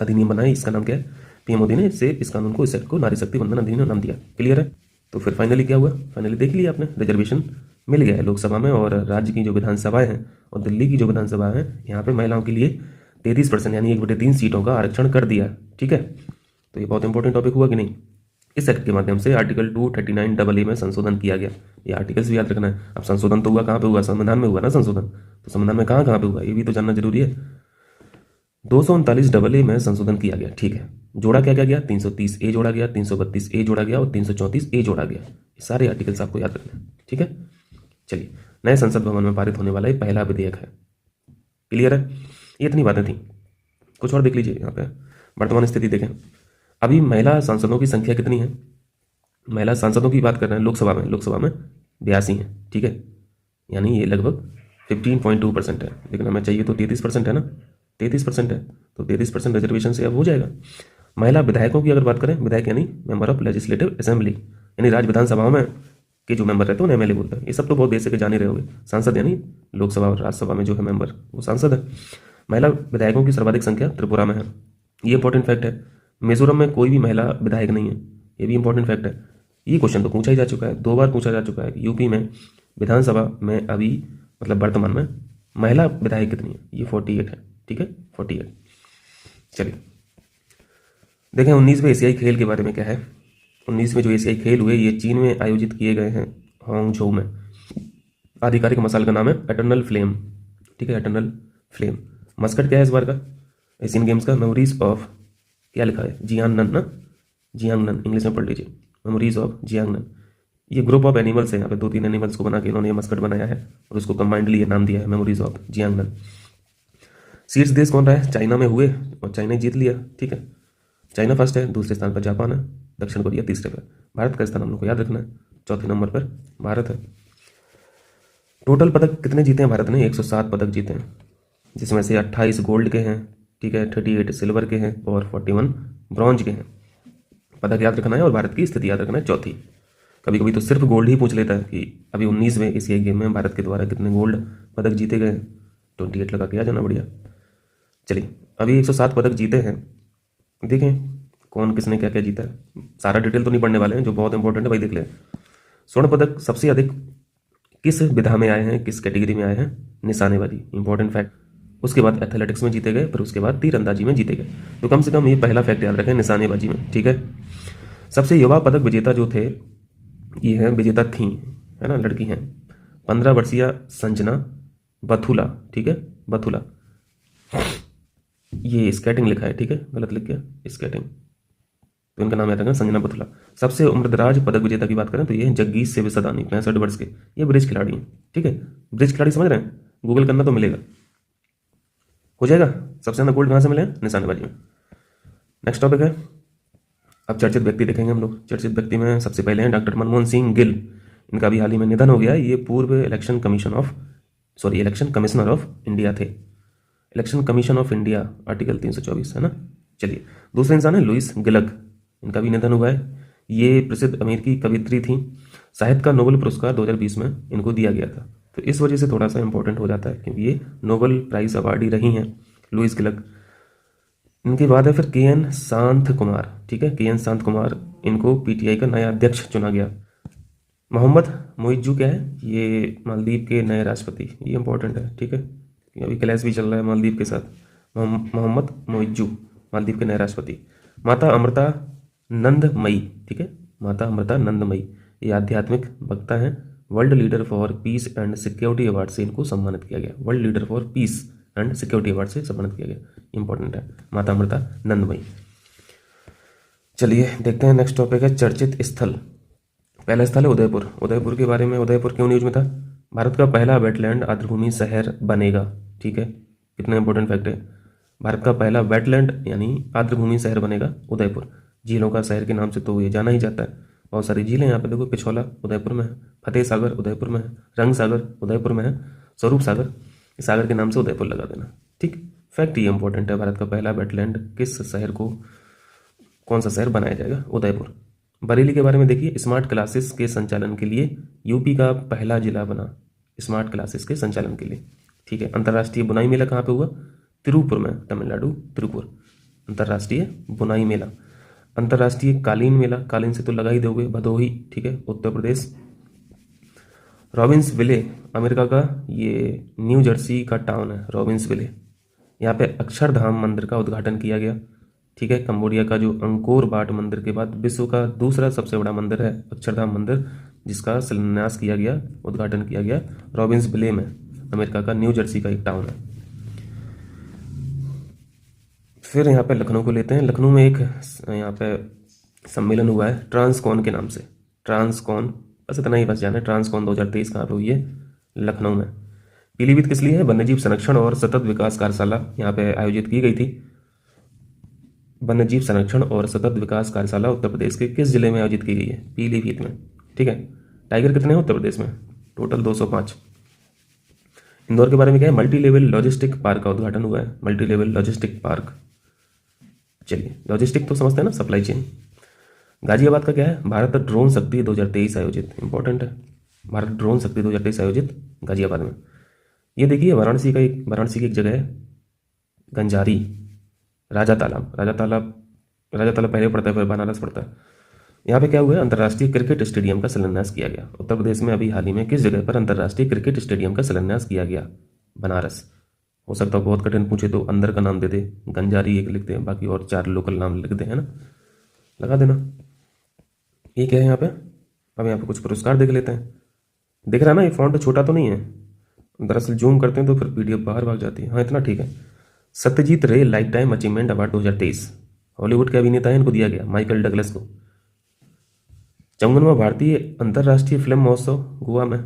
अधिनियम बना है, इसका नाम क्या है? पीएम मोदी ने इस कानून को, इस एक्ट को नारी शक्ति बंधन अधिनियम नाम दिया। क्लियर है? तो फिर फाइनली क्या हुआ? फाइनली देख लिया आपने, रिजर्वेशन मिल गया है लोकसभा में और राज्य की जो विधानसभाएं हैं और दिल्ली की जो विधानसभा है, यहाँ पे महिलाओं के लिए 33% यानी 1/3 सीटों का आरक्षण कर दिया। ठीक है, तो ये बहुत इंपॉर्टेंट टॉपिक हुआ कि नहीं? इस एक्ट के माध्यम से आर्टिकल 239AA में संशोधन किया गया। ये आर्टिकल्स भी याद रखना है। अब संशोधन तो हुआ कहाँ पे हुआ? संविधान में हुआ ना संशोधन। तो संविधान में कहाँ पे हुआ ये भी तो जानना जरूरी है। 239AA में संशोधन किया गया। ठीक है, जोड़ा क्या क्या गया? 330A जोड़ा गया, 332A जोड़ा गया और 334A जोड़ा गया। ये सारे आर्टिकल्स आपको याद रखना है। ठीक है, चलिए, नए संसद भवन में पारित होने वाला ये पहला विधेयक है। क्लियर है? ये इतनी बातें थी। कुछ और देख लीजिए यहाँ पे वर्तमान स्थिति देखें। अभी महिला सांसदों की संख्या कितनी है? महिला सांसदों की बात कर रहे हैं लोकसभा में 82 हैं। ठीक है, यानी ये लगभग 15.2% है, लेकिन हमें चाहिए तो 33% है ना, 33% है, तो 33% रिजर्वेशन से अब हो जाएगा। महिला विधायकों की अगर बात करें, विधायक यानी मेंबर ऑफ लेजिस्लेटिव असेंबली, यानी राज्य विधानसभाओं में के जो मेंबर रहते हैं उन्हें एमएलए बोलते हैं। ये सब तो बहुत देर से जाने रहे होंगे। सांसद यानी लोकसभा और राज्यसभा में जो है मेंबर, वो सांसद है। महिला विधायकों की सर्वाधिक संख्या त्रिपुरा में है। ये इंपॉर्टेंट फैक्ट है। मिजोरम में कोई भी महिला विधायक नहीं है, ये भी इंपॉर्टेंट फैक्ट है। ये क्वेश्चन तो पूछा ही जा चुका है, 2 बार पूछा जा चुका है। यूपी में विधानसभा में अभी मतलब वर्तमान में महिला विधायक कितनी है? ये 48 है। ठीक है, 48। चलिए देखें 19वें एशियाई खेल के बारे में क्या है। 19वें जो एशियाई खेल हुए ये चीन में आयोजित किए गए हैं, हांगझोउ में। आधिकारिक मसाल का नाम है एटर्नल फ्लेम। ठीक है, एटर्नल फ्लेम। मस्कट क्या है इस बार का एशियन गेम्स का? मेमोरीज ऑफ, क्या लिखा है? जियांगनन ना, जियांगनन इंग्लिश में पढ़ लीजिए, मेमोरीज ऑफ जियांगनन। ये ग्रुप ऑफ एनिमल्स है, यहाँ पे 2-3 एनिमल्स को बना के इन्होंने ये मस्कट बनाया है और उसको कंबाइंडली ये नाम दिया है मेमोरीज ऑफ जियांगनन। शीर्ष देश कौन रहा है? चाइना में हुए और चाइना जीत लिया, ठीक है। चाइना फर्स्ट है, दूसरे स्थान पर जापान है, दक्षिण कोरिया तीसरे पर। भारत का स्थान हम लोग को याद रखना है, चौथे नंबर पर भारत है। टोटल पदक कितने जीते हैं भारत ने? 107 पदक जीते हैं, जिसमें से 28 गोल्ड के हैं, ठीक है, 38 सिल्वर के हैं और 41 ब्रॉन्ज के हैं। पदक याद रखना है और भारत की स्थिति याद रखना है चौथी। कभी कभी तो सिर्फ गोल्ड ही पूछ लेता है कि अभी 19वें एशियाई गेम में भारत के द्वारा कितने गोल्ड पदक जीते गए। 28 लगा के आ जाना, बढ़िया। चलिए, अभी 107 पदक जीते हैं, देखें कौन किसने क्या क्या जीता है। सारा डिटेल तो नहीं पढ़ने वाले हैं, जो बहुत इंपॉर्टेंट है भाई देख लें। स्वर्ण पदक सबसे अधिक किस विधा में आए हैं, किस कैटेगरी में आए हैं? निशानेबाजी, इंपॉर्टेंट फैक्ट। उसके बाद एथलेटिक्स में जीते गए, फिर उसके बाद तीरंदाजी में जीते गए। तो कम से कम ये पहला फैक्ट याद रखें, निशानेबाजी में, ठीक है। सबसे युवा पदक विजेता जो थे, ये है विजेता थी, है ना, लड़की हैं, 15 वर्षीय संजना बथुला, ठीक है, बथुला। ये स्केटिंग लिखा है, ठीक है, गलत लिख गया, स्केटिंग, तो इनका नाम याद रखना, संजना बथुला। सबसे उम्रदराज पदक विजेता की बात करें तो ये है जग्गीश सेवसदानी, 65 वर्ष के, ये ब्रिज खिलाड़ी हैं, ठीक है। ब्रिज खिलाड़ी समझ रहे हैं, गूगल करना तो मिलेगा, हो जाएगा। सबसे ज़्यादा गोल्ड कहाँ से मिले? निशानेबाजी में। नेक्स्ट टॉपिक है, अब चर्चित व्यक्ति देखेंगे हम लोग। चर्चित व्यक्ति में सबसे पहले हैं डॉक्टर मनमोहन सिंह गिल। इनका भी हाल ही में निधन हो गया। ये पूर्व इलेक्शन कमिश्नर ऑफ इंडिया थे। Election commission of India article 324, है ना। चलिए, दूसरे इंसान है लुइस गिलक, इनका भी निधन हुआ है। ये प्रसिद्ध अमेरिकी कवित्री थी। साहित्य का नोबेल पुरस्कार 2020 में इनको दिया गया था, तो इस वजह से थोड़ा सा इंपॉर्टेंट हो जाता है, क्योंकि ये नोबेल प्राइज अवार्डी रही हैं लुइस गिलक। इनके बाद है फिर के.एन. शांत कुमार, ठीक है, के.एन. शांत कुमार, इनको पीटीआई का नया अध्यक्ष चुना गया। मोहम्मद मोइज्जू क्या है? ये मालदीव के नए राष्ट्रपति, ये इंपॉर्टेंट है, ठीक है, अभी क्लैश भी चल रहा है मालदीव के साथ। मोहम्मद मोइज्जू मालदीव के नए राष्ट्रपति। माता अमृता नंदमयी, ठीक है, माता अमृता नंदमयी, ये आध्यात्मिक वक्ता हैं। World leader for piece and security award से इनको सम्मानित किया गया। World leader for piece and security award से सम्मानित किया गया, इंपॉर्टेंट है, माता अमृता नंदमयी। चलिए देखते हैं, नेक्स्ट टॉपिक है चर्चित स्थल। पहला स्थल है उदयपुर। उदयपुर के बारे में, उदयपुर क्यों न्यूज में था? भारत का पहला वेटलैंड आर्द्रभूमि शहर बनेगा, ठीक है, कितना इंपॉर्टेंट फैक्ट है। भारत का पहला वेटलैंड यानी आर्द्रभूमि शहर बनेगा उदयपुर। झीलों का शहर के नाम से तो ये जाना ही जाता है। बहुत सारी झीलें यहाँ पे देखो, पिछौला उदयपुर में है, फतेह सागर उदयपुर में है, रंग सागर उदयपुर में है, स्वरूप सागर, इस सागर के नाम से उदयपुर लगा देना, ठीक। फैक्ट ये इंपॉर्टेंट है, भारत का पहला वेटलैंड किस शहर को, कौन सा शहर बनाया जाएगा? उदयपुर। बरेली के बारे में देखिए, स्मार्ट क्लासेस के संचालन के लिए यूपी का पहला जिला बना, स्मार्ट क्लासेस के संचालन के लिए, ठीक है। अंतर्राष्ट्रीय बुनाई मेला कहाँ पे हुआ? तिरुपुर में, तमिलनाडु, तिरुपुर, अंतर्राष्ट्रीय बुनाई मेला। अंतर्राष्ट्रीय कालीन मेला, कालीन से तो लगा ही दोगे, भदोही, ठीक है, उत्तर प्रदेश। रॉबिन्सविले अमेरिका का ये न्यू जर्सी का टाउन है, रॉबिन्सविले। यहाँ पे अक्षरधाम मंदिर का उद्घाटन किया गया, ठीक है। कंबोडिया का जो अंकोर वाट मंदिर के बाद विश्व का दूसरा सबसे बड़ा मंदिर है अक्षरधाम मंदिर, जिसका शिलान्यास किया गया, उद्घाटन किया गया रॉबिन्सविले में, अमेरिका का न्यू जर्सी का एक टाउन है। फिर यहाँ पे लखनऊ को लेते हैं। लखनऊ में एक यहाँ पे सम्मेलन हुआ है ट्रांसकॉन के नाम से, ट्रांसकॉन, बस इतना ही बस जाना है। ट्रांसकॉन 2023 कहाँ पे हुई है? लखनऊ में। पीलीभीत किस लिए है? वन्यजीव संरक्षण और सतत विकास कार्यशाला यहाँ पे आयोजित की गई थी। वन्यजीव संरक्षण और सतत विकास कार्यशाला उत्तर प्रदेश के किस जिले में आयोजित की गई है? पीलीभीत में, ठीक है। टाइगर कितने हैं उत्तर प्रदेश में? टोटल 205। इंदौर के बारे में क्या है? मल्टी लेवल लॉजिस्टिक पार्क का उद्घाटन हुआ है, मल्टी लेवल लॉजिस्टिक पार्क। चलिए, लॉजिस्टिक तो समझते हैं ना, सप्लाई चेन। गाजियाबाद का क्या है? भारत ड्रोन शक्ति 2023 आयोजित, इंपॉर्टेंट है, भारत ड्रोन शक्ति 2023 आयोजित गाजियाबाद में। ये देखिए वाराणसी की एक जगह है गंजारी, राजा तालाब पहले पड़ता है, फिर बनारस पड़ता है। यहाँ पे क्या हुआ है? अंतर्राष्ट्रीय क्रिकेट स्टेडियम का शिलान्यास किया गया। उत्तर प्रदेश में अभी हाल ही में किस जगह पर अंतर्राष्ट्रीय क्रिकेट स्टेडियम का शिलान्यास किया गया? बनारस। हो सकता है बहुत कठिन पूछे तो अंदर का नाम दे दे, गंजारी एक लिखते हैं, बाकी और 4 लोकल नाम लिख दे, है ना, लगा देना। ये क्या है यहाँ पे? अब यहाँ पे कुछ पुरस्कार देख लेते हैं। दिख रहा है ना, ये फॉन्ट छोटा तो नहीं है, दरअसल जूम करते हैं तो फिर पीडीएफ बाहर भाग जाती है। हाँ, इतना ठीक है। सत्यजीत रे life time achievement award 2023 Hollywood के अभिनेता है, इनको दिया गया, माइकल डगलस को। 54वां भारतीय अंतर्राष्ट्रीय फिल्म महोत्सव गोवा में,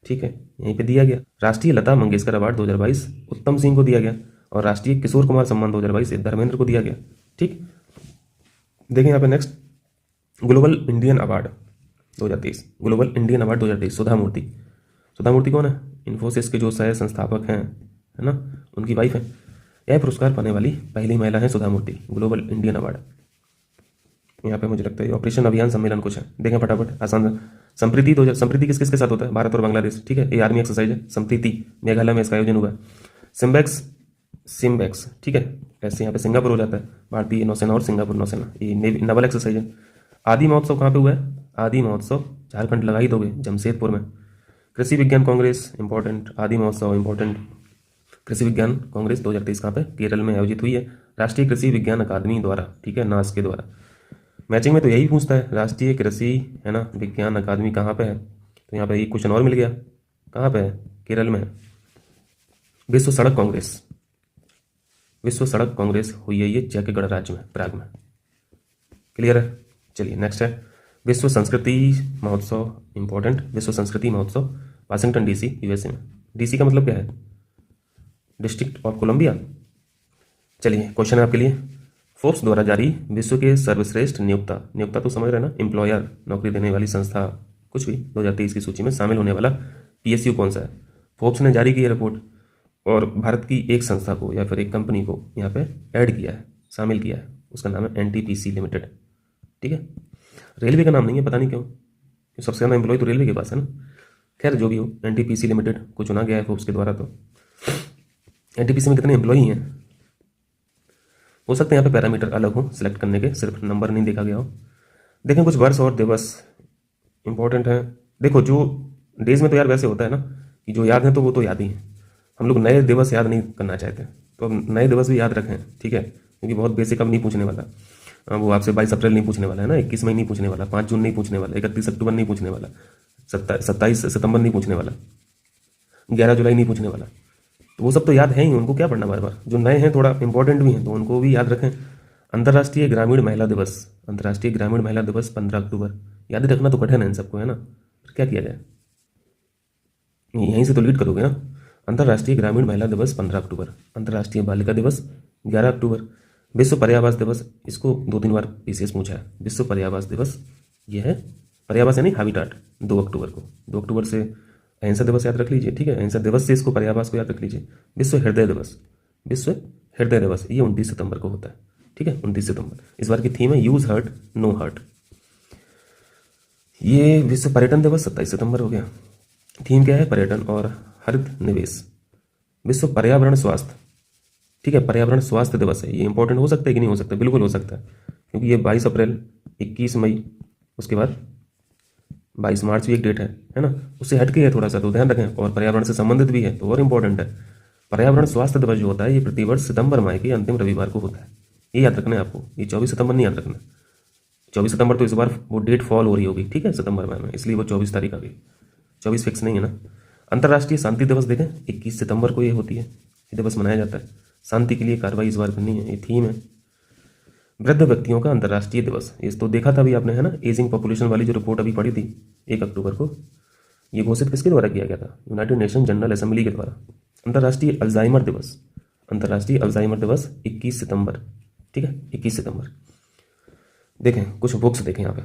ठीक है, यहीं पे दिया गया। राष्ट्रीय लता मंगेशकर अवार्ड 2022 उत्तम सिंह को दिया गया। और राष्ट्रीय किशोर कुमार सम्मान 2022 धर्मेंद्र को दिया गया। ठीक, देखें यहाँ पे next global Indian award 2023, global Indian award 2023 सुधा मूर्ति। सुधा मूर्ति कौन है? इन्फोसिस के जो सह संस्थापक हैं, है ना, उनकी वाइफ है। यह पुरस्कार पाने वाली पहली महिला है सुधा मूर्ति, ग्लोबल इंडियन अवार्ड। यहाँ पे मुझे लगता है ऑपरेशन अभियान सम्मेलन कुछ है, देखें फटाफट आसान। संप्रीति संप्रीति किस किस के साथ होता है? भारत और बांग्लादेश। ठीक है, ये आर्मी एक्सरसाइज है। संप्रीति मेघालय में इसका आयोजन हुआ है। सिम्बैक्स, ठीक है, ऐसे यहाँ पे सिंगापुर हो जाता है, भारतीय नौसेना और सिंगापुर नौसेना, ये नवल एक्सरसाइज है। आदि महोत्सव कहाँ पे हुआ है? आदि महोत्सव झारखंड लगा ही दोगे, जमशेदपुर में। कृषि विज्ञान कांग्रेस इंपॉर्टेंट, आदि महोत्सव इंपॉर्टेंट। कृषि विज्ञान कांग्रेस 2023 कहाँ पे? केरल में आयोजित हुई है, राष्ट्रीय कृषि विज्ञान अकादमी द्वारा। ठीक है, नास के द्वारा। मैचिंग में तो यही पूछता है, राष्ट्रीय कृषि, है ना, विज्ञान अकादमी कहाँ पे है? तो यहाँ पे एक क्वेश्चन और मिल गया, कहाँ पे है? केरल में। विश्व सड़क कांग्रेस, विश्व सड़क कांग्रेस हुई है ये चेक गणराज्य में, प्राग में। क्लियर है? चलिए नेक्स्ट है विश्व संस्कृति महोत्सव, इंपॉर्टेंट। विश्व संस्कृति महोत्सव वाशिंगटन डीसी, यूएसए में। डीसी का मतलब क्या है? District of Columbia. चलिए क्वेश्चन है आपके लिए, फोर्ब्स द्वारा जारी विश्व के सर्वश्रेष्ठ नियोक्ता तो समझ रहे ना, एम्प्लॉयर, नौकरी देने वाली संस्था, कुछ भी, 2023 की सूची में शामिल होने वाला पीएसयू कौन सा है? फोर्ब्स ने जारी की है रिपोर्ट और भारत की एक संस्था को या फिर एक कंपनी को यहाँ पे ऐड किया है, शामिल किया है, उसका नाम है एनटीपीसी लिमिटेड। ठीक है, रेलवे का नाम नहीं है, पता नहीं क्यों, सबसे ज़्यादा एम्प्लॉय तो रेलवे के पास है ना। खैर जो भी हो, एनटीपीसी लिमिटेड को चुना गया है फोर्ब्स के द्वारा। तो एनटीपीसी में कितने एम्प्लॉई हैं? हो सकते हैं यहाँ पे पैरामीटर अलग हो सिलेक्ट करने के, सिर्फ नंबर नहीं देखा गया हो। देखें कुछ वर्ष और दिवस इंपॉर्टेंट है। देखो जो डेज में तो यार वैसे होता है ना कि जो याद है तो वो तो याद ही है, हम लोग नए दिवस याद नहीं करना चाहते, तो अब नए दिवस भी याद रखें। ठीक है, क्योंकि बहुत बेसिक अब नहीं पूछने वाला, वो आपसे 22 अप्रैल नहीं पूछने वाला है ना, 21 मई नहीं पूछने वाला, 5 जून नहीं पूछने वाला, 31 अक्टूबर नहीं पूछने वाला, 27 सितंबर नहीं पूछने वाला, 11 जुलाई नहीं पूछने वाला। तो वो सब तो याद है ही, उनको क्या पढ़ना बार बार। जो नए हैं थोड़ा इंपॉर्टेंट भी हैं तो उनको भी याद रखें। अंतर्राष्ट्रीय ग्रामीण महिला दिवस, अंतर्राष्ट्रीय ग्रामीण महिला दिवस 15 अक्टूबर। याद रखना तो कठिन है इन सबको, है ना, फिर क्या किया जाए, यहीं से तो लीड करोगे ना। अंतर्राष्ट्रीय ग्रामीण महिला दिवस 15 अक्टूबर, अंतर्राष्ट्रीय बालिका दिवस 11 अक्टूबर, विश्व पर्यावास दिवस, इसको 2-3 बार पीसीएस पूछा है। विश्व पर्यावास दिवस ये है, पर्यावास यानी हैबिटाट, 2 अक्टूबर को। 2 अक्टूबर से अहिंसा दिवस याद रख लीजिए। ठीक है, अहिंसा दिवस से इसको पर्यावास को याद रख लीजिए। विश्व हृदय दिवस, विश्व हृदय दिवस ये 29 सितंबर को होता है। ठीक है, 29 सितंबर। इस बार की थीम है यूज हर्ट नो हर्ट। ये विश्व पर्यटन दिवस 27 सितंबर हो गया। थीम क्या है? पर्यटन और हरित निवेश। विश्व पर्यावरण स्वास्थ्य, ठीक है, पर्यावरण स्वास्थ्य दिवस है। ये इंपॉर्टेंट हो सकता है कि नहीं हो सकता? बिल्कुल हो सकता है, क्योंकि ये 22 अप्रैल, 21 मई, उसके बाद 22 मार्च भी एक डेट है ना, उससे हटके है थोड़ा सा, तो ध्यान रखें। और पर्यावरण से संबंधित भी है तो और इंपॉर्टेंट है। पर्यावरण स्वास्थ्य दिवस जो होता है ये प्रतिवर्ष सितंबर माह के अंतिम रविवार को होता है। ये याद रखना है आपको, ये 24 सितंबर नहीं याद रखना। 24 सितंबर तो इस बार वो डेट फॉल हो रही होगी, ठीक है, सितंबर माह में, इसलिए वो 24 तारीख आ गई। 24 फिक्स नहीं है ना। अंतर्राष्ट्रीय शांति दिवस देखें, 21 सितंबर को ये होती है, ये दिवस मनाया जाता है। शांति के लिए कार्रवाई इस बार करनी है, ये थीम है। वृद्ध व्यक्तियों का अंतर्राष्ट्रीय दिवस, इस तो देखा था अभी आपने, है ना, एजिंग पॉपुलेशन वाली जो रिपोर्ट अभी पढ़ी थी 1 अक्टूबर को। ये घोषित किसके द्वारा किया गया था? यूनाइटेड नेशन जनरल असेंबली के द्वारा। अंतर्राष्ट्रीय अल्जाइमर दिवस, अंतर्राष्ट्रीय अल्जाइमर दिवस 21 सितंबर, ठीक है, 21 सितंबर। देखें कुछ बुक्स देखें यहाँ पे।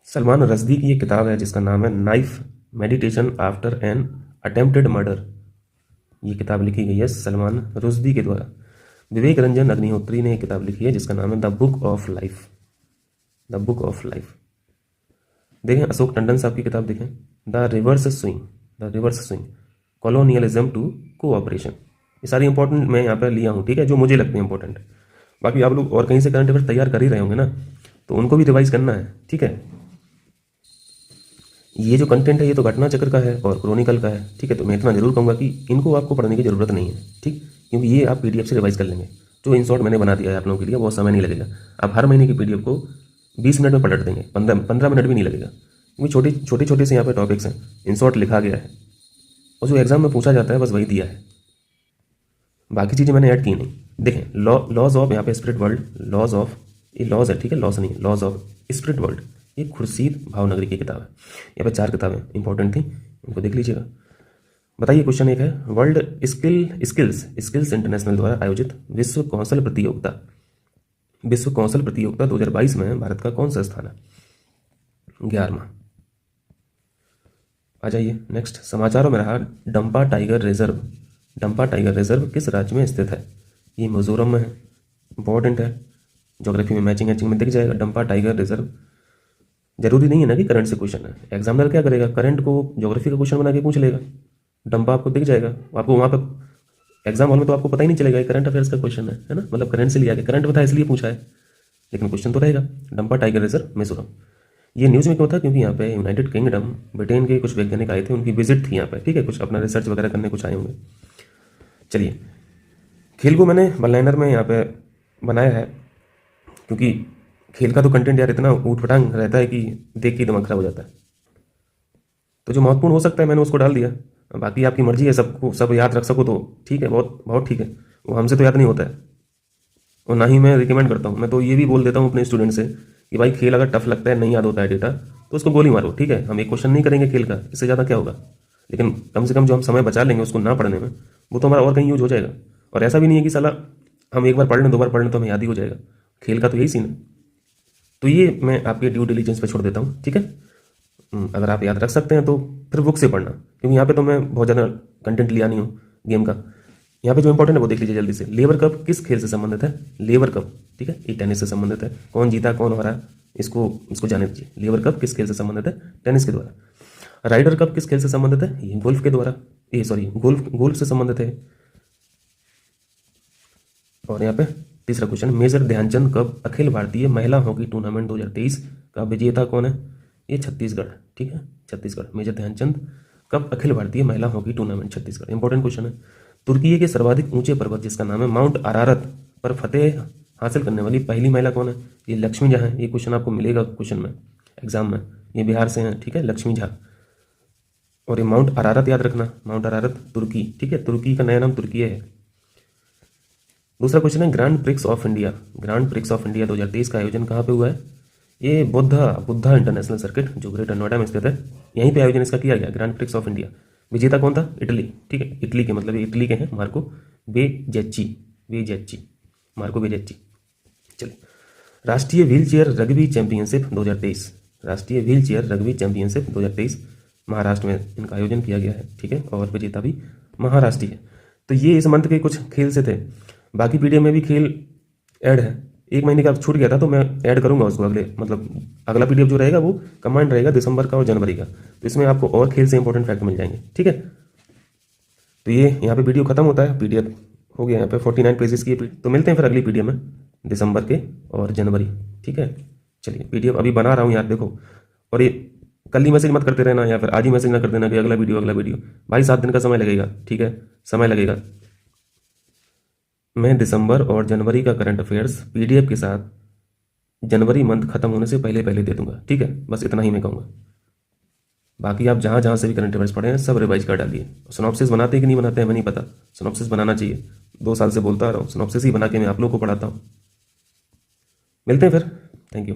सलमान रश्दी की एक किताब है जिसका नाम है knife meditation after an attempted murder. ये किताब लिखी गई है सलमान रुश्दी के द्वारा। विवेक रंजन अग्निहोत्री ने एक किताब लिखी है जिसका नाम है the book of life, the book of life. देखें अशोक टंडन साहब की किताब देखें, the reverse swing, the reverse swing, colonialism to cooperation. ये सारी इंपॉर्टेंट मैं यहाँ पर लिया हूँ, ठीक है, जो मुझे लगते हैं इंपॉर्टेंट। बाकी आप लोग और कहीं से करंट अफेयर तैयार कर ही रहे होंगे ना, तो उनको भी रिवाइज करना है, ठीक है। ये जो कंटेंट है ये तो घटना चक्र का है और क्रोनिकल का है, ठीक है। तो मैं इतना जरूर कहूँगा कि इनको आपको पढ़ने की जरूरत नहीं है, ठीक, क्योंकि ये आप पीडीएफ से रिवाइज कर लेंगे। जो इन शॉर्ट मैंने बना दिया है आप लोगों के लिए, बहुत समय नहीं लगेगा। आप हर महीने की पीडीएफ को 20 मिनट में पलट देंगे, 15 मिनट भी नहीं लगेगा, क्योंकि छोटे से यहाँ पे टॉपिक्स हैं, इन शॉर्ट लिखा गया है और जो एग्जाम में पूछा जाता है बस वही दिया है, बाकी चीज़ें मैंने ऐड की नहीं। देखें लॉज ऑफ, यहाँ पे स्पिरिट वर्ल्ड, लॉज ऑफ, ये लॉज है, ठीक है, लॉस नहीं, लॉज ऑफ स्पिरिट वर्ल्ड, ये खुर्शीद भावनगरी की किताब है। यहाँ पे 4 किताबें इंपॉर्टेंट थी, इनको देख लीजिएगा। बताइए क्वेश्चन एक है, वर्ल्ड स्किल्स इंटरनेशनल द्वारा आयोजित विश्व कौशल प्रतियोगिता 2022 में भारत का कौन सा स्थान है? 11वां। आ जाइए नेक्स्ट, समाचारों में रहा डंपा टाइगर रिजर्व किस राज्य में स्थित है? ये मिजोरम में है। इंपॉर्टेंट है, ज्योग्राफी में मैचिंग में दिख जाएगा। डंपा टाइगर रिजर्व, जरूरी नहीं है ना कि करंट से क्वेश्चन है। एग्जामिनर क्या करेगा, करंट को ज्योग्राफी का क्वेश्चन बना के पूछ लेगा। डंपा आपको दिख जाएगा, आपको वहाँ पर एग्जाम हॉल में तो आपको पता ही नहीं चलेगा करंट अफेयर्स का क्वेश्चन है ना, मतलब करंट से लिया के करंट बताया इसलिए पूछा है, लेकिन क्वेश्चन तो रहेगा। Dampa tiger reserve Mizoram. ये न्यूज़ में क्यों था, क्योंकि यहाँ पे यूनाइटेड किंगडम ब्रिटेन के कुछ वैज्ञानिक आए थे, उनकी विजिट थी यहाँ पे, ठीक है, कुछ अपना रिसर्च वगैरह करने कुछ आए होंगे। चलिए, खेल को मैंने वन लाइनर में यहाँ पे बनाया है, क्योंकि खेल का तो कंटेंट यार इतना ऊट पटांग रहता है कि देख के दिमाग खराब हो जाता है। तो जो महत्वपूर्ण हो सकता है मैंने उसको डाल दिया, बाकी आपकी मर्जी है, सबको सब याद रख सको तो ठीक है, बहुत बहुत ठीक है, वो हमसे तो याद नहीं होता है, और ना ही मैं रिकमेंड करता हूँ। मैं तो ये भी बोल देता हूँ अपने स्टूडेंट से कि भाई खेल अगर टफ लगता है, नहीं याद होता है डेटा, तो उसको गोली मारो, ठीक है, हम एक क्वेश्चन नहीं करेंगे खेल का, इससे ज़्यादा क्या होगा, लेकिन कम से कम जो हम समय बचा लेंगे उसको ना पढ़ने में, वो तो हमारा और कहीं यूज हो जाएगा। और ऐसा भी नहीं है कि साला हम एक बार पढ़ लें, 2 बार पढ़ लें तो हमें याद ही हो जाएगा। खेल का तो यही सीन है। तो ये मैं आपके ड्यू डिलीजेंस पे छोड़ देता हूँ, ठीक है। अगर आप याद रख सकते हैं तो फिर बुक से पढ़ना, क्योंकि यहाँ पे तो मैं बहुत ज़्यादा कंटेंट लिया नहीं हूँ गेम का। यहाँ पे जो इंपॉर्टेंट है वो देख लीजिए जल्दी से। लेबर कप किस खेल से संबंधित है? लेबर कप, ठीक है, ये टेनिस से संबंधित है। कौन जीता कौन हारा इसको जाने दीजिए। लेबर कप किस खेल से संबंधित है? टेनिस के द्वारा। राइडर कप किस खेल से संबंधित है? ये गोल्फ के द्वारा, ये सॉरी गोल्फ से संबंधित है। और यहाँ पे तीसरा question, major Dhyanchand cup Akhil Bharatiya महिला हॉकी टूर्नामेंट 2023 का विजेता कौन है? ये छत्तीसगढ़, ठीक है, छत्तीसगढ़। मेजर ध्यानचंद कप अखिल भारतीय महिला hockey tournament Chhattisgarh. Important question है। तुर्की के सर्वाधिक ऊंचे पर्वत जिसका नाम है माउंट अरारत पर फतेह हासिल करने वाली पहली महिला कौन है? ये लक्ष्मी झा है। ये क्वेश्चन आपको मिलेगा क्वेश्चन में, एग्जाम में। ये बिहार से हैं, ठीक है, लक्ष्मी झा। और ये माउंट अरारत याद रखना, माउंट अरारत तुर्की, ठीक है, तुर्की का नया नाम तुर्की है। दूसरा क्वेश्चन है, ग्रांड प्रिक्स ऑफ इंडिया 2023 का आयोजन कहाँ पे हुआ है? ये बुद्धा इंटरनेशनल सर्किट जो ग्रेटर नोएडा में स्थित है, यहीं पे आयोजन इसका किया गया, ग्रांड प्रिक्स ऑफ इंडिया। विजेता कौन था? इटली, ठीक है, इटली के, मतलब इटली के हैं, मार्को बेजेच्ची, मार्को बेजेच्ची। चलिए, राष्ट्रीय व्हीलचेयर रग्बी चैंपियनशिप 2023 महाराष्ट्र में इनका आयोजन किया गया है, ठीक है, और विजेता भी महाराष्ट्र ही है। तो ये इस मंथ के कुछ खेल से थे। बाकी पीडीएफ में भी खेल ऐड है, 1 महीने का छूट गया था तो मैं ऐड करूंगा उसको अगला पीडीएफ जो रहेगा वो कंबाइंड रहेगा दिसंबर का और जनवरी का, तो इसमें आपको और खेल से इंपॉर्टेंट फैक्ट मिल जाएंगे, ठीक है। तो ये यहाँ पे वीडियो खत्म होता है, पीडीएफ हो गया यहाँ पे 49 पेजेस की। तो मिलते हैं फिर अगली पीडीएफ में दिसंबर के और जनवरी, ठीक है। चलिए, पीडीएफ अभी बना रहा हूँ यार, देखो, और ये कल ही मैसेज मत करते रहना या फिर आज ही मैसेज ना कर देना कि अगला वीडियो भाई, 7 दिन का समय लगेगा, ठीक है, समय लगेगा। मैं दिसंबर और जनवरी का करंट अफेयर्स पीडीएफ के साथ जनवरी मंथ खत्म होने से पहले दे दूंगा, ठीक है, बस इतना ही मैं कहूँगा। बाकी आप जहाँ जहाँ से भी करंट अफेयर्स पढ़े हैं सब रिवाइज कर डालिए। सिनॉप्सिस बनाते हैं कि नहीं बनाते हैं हमें नहीं पता, सिनॉप्सिस बनाना चाहिए। 2 साल से बोलता आ रहा हूँ, सिनॉप्सिस ही बना के मैं आप लोगों को पढ़ाता हूँ। मिलते हैं फिर, थैंक यू।